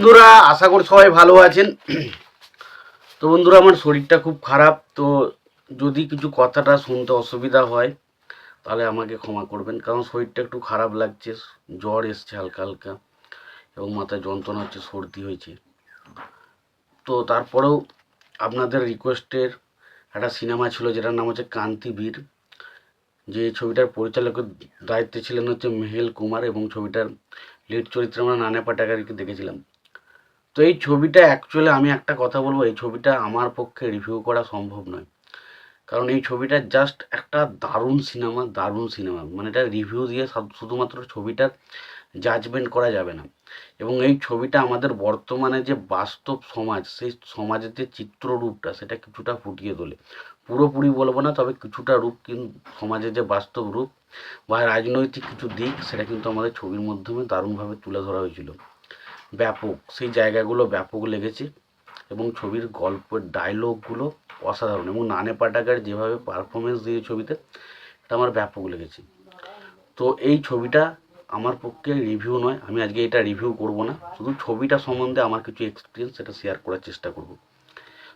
বন্ধুরা, আশা করি সবাই ভালো আছেন। তো বন্ধুরা, আমার শরীরটা খুব খারাপ। তো যদি কিছু কথাটা শুনতে অসুবিধা হয় তাহলে আমাকে ক্ষমা করবেন, কারণ শরীরটা একটু খারাপ লাগছে। জ্বর এসছে হালকা হালকা এবং মাথায় যন্ত্রণা হচ্ছে, সর্দি হয়েছে। তো তারপরেও আপনাদের রিকোয়েস্টের একটা সিনেমা ছিল যেটার নাম হচ্ছে কান্তিবীর, যে ছবিটার পরিচালকের দায়িত্বে ছিলেন হচ্ছে মেহেল কুমার, এবং ছবিটার লিড চরিত্রে আমরা নানা পাটেকরকে দেখেছিলাম। তো এই ছবিটা অ্যাকচুয়ালি আমি একটা কথা বলবো, এই ছবিটা আমার পক্ষে রিভিউ করা সম্ভব নয়, কারণ এই ছবিটা জাস্ট একটা দারুণ সিনেমা, দারুণ সিনেমা। মানে এটা রিভিউ দিয়ে শুধুমাত্র ছবিটার জাজমেন্ট করা যাবে না। এবং এই ছবিটা আমাদের বর্তমানে যে বাস্তব সমাজ, সেই সমাজের যে চিত্ররূপটা সেটা কিছুটা ফুটিয়ে তোলে। পুরোপুরি বলবো না, তবে কিছুটা রূপ কিন্তু সমাজের যে বাস্তব রূপ বা রাজনৈতিক কিছু দিক সেটা কিন্তু আমাদের ছবির মাধ্যমে দারুণভাবে তুলে ধরা হয়েছিল। ব্যাপক সেই জায়গাগুলো ব্যাপক লেগেছে, এবং ছবির গল্পের ডায়লগগুলো অসাধারণ, এবং নানে পাটাকার যেভাবে পারফরমেন্স দিয়ে ছবিতে, এটা আমার ব্যাপক লেগেছে। তো এই ছবিটা আমার পক্ষে রিভিউ নয়, আমি আজকে এটা রিভিউ করব না, শুধু ছবিটা সম্বন্ধে আমার কিছু এক্সপিরিয়েন্স সেটা শেয়ার করার চেষ্টা করব।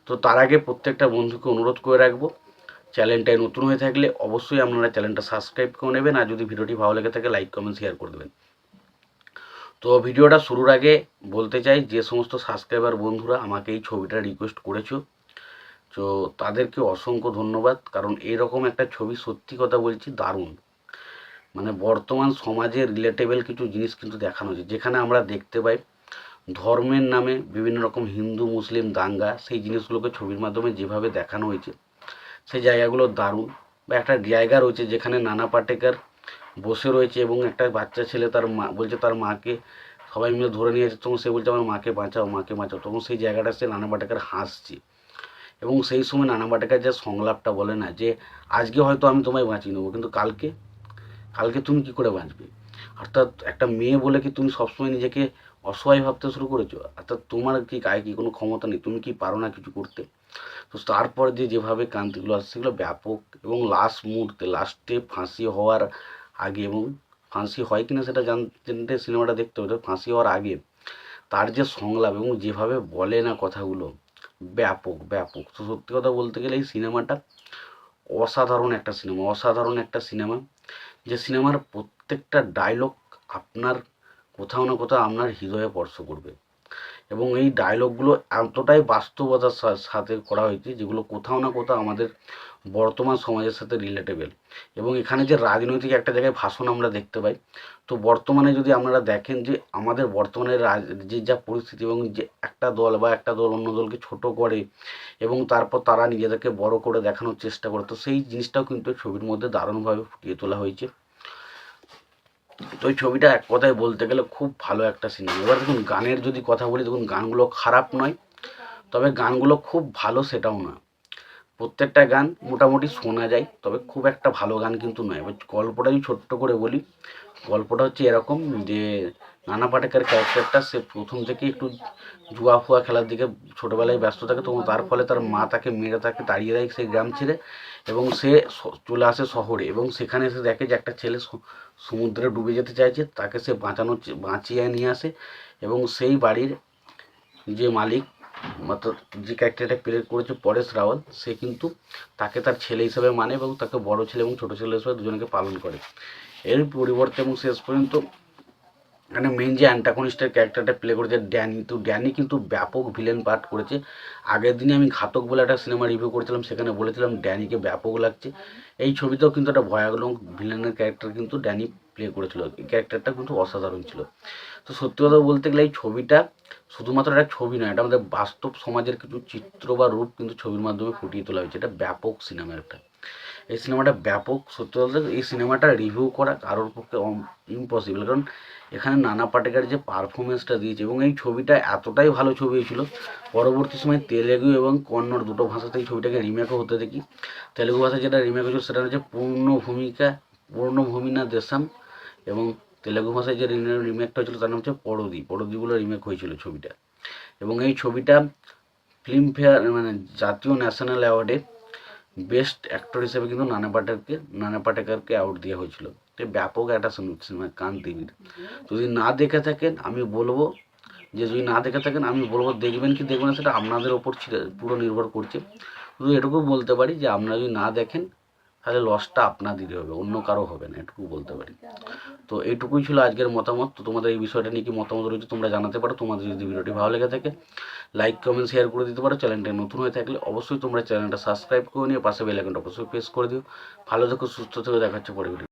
তো তার আগে প্রত্যেকটা বন্ধুকে অনুরোধ করে রাখবো, চ্যানেলটায় নতুন হয়ে থাকলে অবশ্যই আপনারা চ্যানেলটা সাবস্ক্রাইব করে নেবেন, আর যদি ভিডিওটি ভালো লেগে থাকে লাইক কমেন্ট শেয়ার করে দেবেন। তো ভিডিওটা শুরুর আগে বলতে চাই, যে সমস্ত সাবস্ক্রাইবার বন্ধুরা আমাকে এই ছবিটা রিকোয়েস্ট করেছো, তো তাদেরকে অসংখ্য ধন্যবাদ, কারণ এরকম একটা ছবি সত্যি কথা বলছি দারুণ। মানে বর্তমান সমাজের রিলেটেবল কিছু জিনিস কিন্তু দেখানো হয়েছে, যেখানে আমরা দেখতে পাই ধর্মের নামে বিভিন্ন রকম হিন্দু মুসলিম দাঙ্গা, সেই জিনিসগুলোকে ছবির মাধ্যমে যেভাবে দেখানো হয়েছে সেই জায়গাগুলো দারুণ। বা একটা জায়গা রয়েছে যেখানে নানা পাটেকর বসে রয়েছে, এবং একটা বাচ্চা ছেলে তার মা বলছে তার মাকে সবাই মিলে ধরে নিয়ে যাচ্ছে, তখন সে বলছে আমার মাকে বাঁচাও, মাকে বাঁচাও, তখন সেই জায়গাটা সে নানা পাটেকর হাসছে। এবং সেই সময় নানা পাটেকর যে সংলাপটা বলে না, যে আজকে হয়তো আমি তোমায় বাঁচিয়ে নেবো, কিন্তু কালকে কালকে তুমি কি করে বাঁচবে। অর্থাৎ একটা মেয়ে বলে কি তুমি সবসময় নিজেকে অসহায় ভাবতে শুরু করেছো, অর্থাৎ তোমার কি গায়ে কি কোনো ক্ষমতা নেই, তুমি কি পারো না কিছু করতে। তো তারপর যেভাবে কান্তিগুলো আসছে সেগুলো ব্যাপক, এবং লাস্ট মুহূর্তে লাস্টে ফাঁসি হওয়ার আগে, এবং ফাঁসি হয় কিনা সেটা জানতে সিনেমাটা দেখতে হবে, ফাঁসি হওয়ার আগে তার যে সংলাপ এবং যেভাবে বলে না কথাগুলো, ব্যাপক ব্যাপক। তো সত্যি কথা বলতে গেলে এই সিনেমাটা অসাধারণ একটা সিনেমা, অসাধারণ একটা সিনেমা, যে সিনেমার প্রত্যেকটা ডায়লগ আপনার কোথাও না কোথাও আপনার হৃদয়ে স্পর্শ করবে। এবং এই ডায়লগগুলো এতটাই বাস্তবতার সাথে করা হয়েছে, যেগুলো কোথাও না কোথাও আমাদের বর্তমান সমাজের সাথে রিলেটেবল। এবং এখানে যে রাজনৈতিক একটা জায়গায় ভাষণ আমরা দেখতে পাই, তো বর্তমানে যদি আপনারা দেখেন যে আমাদের বর্তমানে যে যা পরিস্থিতি, এবং যে একটা দল বা একটা দল অন্য দলকে ছোট করে এবং তারপর তারা নিজেদেরকে বড় করে দেখানোর চেষ্টা করে, তো সেই জিনিসটাও কিন্তু ছবির মধ্যে দারুণভাবে ফুটিয়ে তোলা হয়েছে। তো ওই ছবিটা এক কথায় বলতে গেলে খুব ভালো একটা সিনেমা। এবার দেখুন গানের যদি কথা বলি, দেখুন গানগুলো খারাপ নয়, তবে গানগুলো খুব ভালো সেটাও না। প্রত্যেকটা গান মোটামুটি শোনা যায়, তবে খুব একটা ভালো গান কিন্তু নয়। এবার গল্পটা যদি ছোট্ট করে বলি, গল্পটা হচ্ছে এরকম যে নানা পাটেকর ক্যারেক্টারটা সে প্রথম থেকে একটু জুয়া ফুয়া খেলার দিকে ছোটোবেলায় ব্যস্ত থাকে, তখন তার ফলে তার মা তাকে মেরে তাকে তাড়িয়ে দেয় সেই গ্রাম ছেড়ে, এবং সে চলে আসে শহরে, এবং সেখানে এসে দেখে যে একটা ছেলে সমুদ্রে ডুবে যেতে চাইছে, তাকে সে বাঁচিয়ে নিয়ে আসে। এবং সেই বাড়ির যে মালিক, অর্থাৎ যে ক্যারেক্টারটা প্লে করেছে পরেশ রাওয়াল, সে কিন্তু তাকে তার ছেলে হিসেবে মানে, এবং তাকে বড় ছেলে এবং ছোটো ছেলে হিসেবে দুজনকে পালন করে। এর পরিবর্তে এবং শেষ পর্যন্ত মানে মেন যে অ্যান্টাগনিস্টের ক্যারেক্টারটা প্লে করেছে ড্যানি, তো ড্যানি কিন্তু ব্যাপক ভিলেন পার্ট করেছে। আগের দিনে আমি ঘাতক বলে একটা সিনেমা রিভিউ করেছিলাম, সেখানে বলেছিলাম ড্যানিকে ব্যাপক লাগছে। এই ছবিতেও কিন্তু একটা ভয়ানক ভিলেনের ক্যারেক্টার কিন্তু ড্যানি প্লে করেছিল, এই ক্যারেক্টারটা কিন্তু অসাধারণ ছিল। তো সত্যি কথা বলতে গেলে এই ছবিটা শুধুমাত্র একটা ছবি নয়, এটা আমাদের বাস্তব সমাজের কিছু চিত্র বা রূপ কিন্তু ছবির মাধ্যমে ফুটিয়ে তোলা হয়েছে। এটা ব্যাপক সিনেমা একটা, এই সিনেমাটা ব্যাপক। সত্যি বলতে এই সিনেমাটা রিভিউ করা কারোর পক্ষে ইম্পসিবল, কারণ এখানে নানা পাটেকর যে পারফরমেন্সটা দিয়েছে, এবং এই ছবিটা এতটাই ভালো ছবি হয়েছিল, পরবর্তী সময় তেলেগু এবং কন্নড় দুটো ভাষাতে এই ছবিটাকে রিমেকও হতে দেখি। তেলেগু ভাষায় যেটা রিমেক হয়েছিল সেটা হচ্ছে পূর্ণভূমিনা দেশাম, এবং তেলেগু ভাষায় যে রিমেকটা হয়েছিল তার নাম হচ্ছে পরদি বলে রিমেক হয়েছিল ছবিটা। এবং এই ছবিটা ফিল্মফেয়ার মানে জাতীয় ন্যাশনাল অ্যাওয়ার্ডে বেস্ট অ্যাক্টর হিসেবে কিন্তু নানা পাটেকরকে অ্যাওয়ার্ড দেওয়া হয়েছিল। তো ব্যাপক একটা সিনেমা কান্তিবীর, যদি না দেখে থাকেন আমি বলবো যে যদি না দেখে থাকেন আমি বলবো দেখবেন কি দেখবেন না সেটা আপনাদের ওপর পুরো নির্ভর করছে। শুধু এটুকু বলতে পারি যে আপনারা যদি না দেখেন তাহলে লসটা আপনাদেরই হবে, অন্য কারো হবে না, এটুকু বলতে পারি। তো এইটুকুই ছিল আজকের মতামত। তো তোমাদের এই বিষয়টা নিয়ে কি মতামত রয়েছে তোমরা জানাতে পারো। তোমাদের যদি ভিডিওটি ভালো লেগে থাকে লাইক কমেন্ট শেয়ার করে দিতে পারো। চ্যানেলটা নতুন হয়ে থাকলে অবশ্যই তোমরা চ্যানেলটা সাবস্ক্রাইব করে নিয়ে পাশে বেল আইকনটা অবশ্যই প্রেস করে দিও। ভালো থেকো, সুস্থ থেকো, দেখা হচ্ছে পরে ভিডিও।